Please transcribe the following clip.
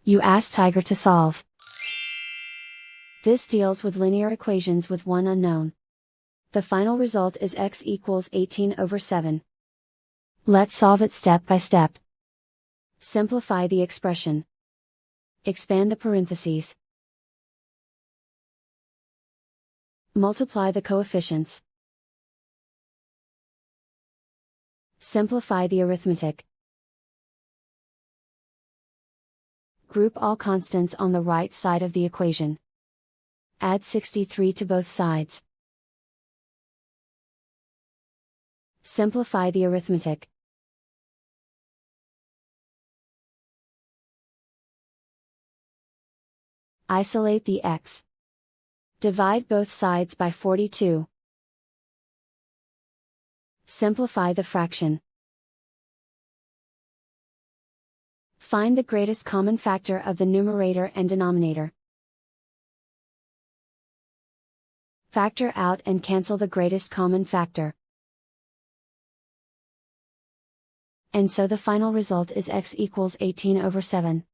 You ask Tiger to solve. This deals with linear equations with one unknown. The final result is x equals 18/7. Let's solve it step by step. Simplify the expression. Expand the parentheses. Multiply the coefficients. Simplify the arithmetic. Group all constants on the right side of the equation. Add 63 to both sides. Simplify the arithmetic. Isolate the x. Divide both sides by 42. Simplify the fraction. Find the greatest common factor of the numerator and denominator. Factor out and cancel the greatest common factor. And so the final result is x equals 18/7.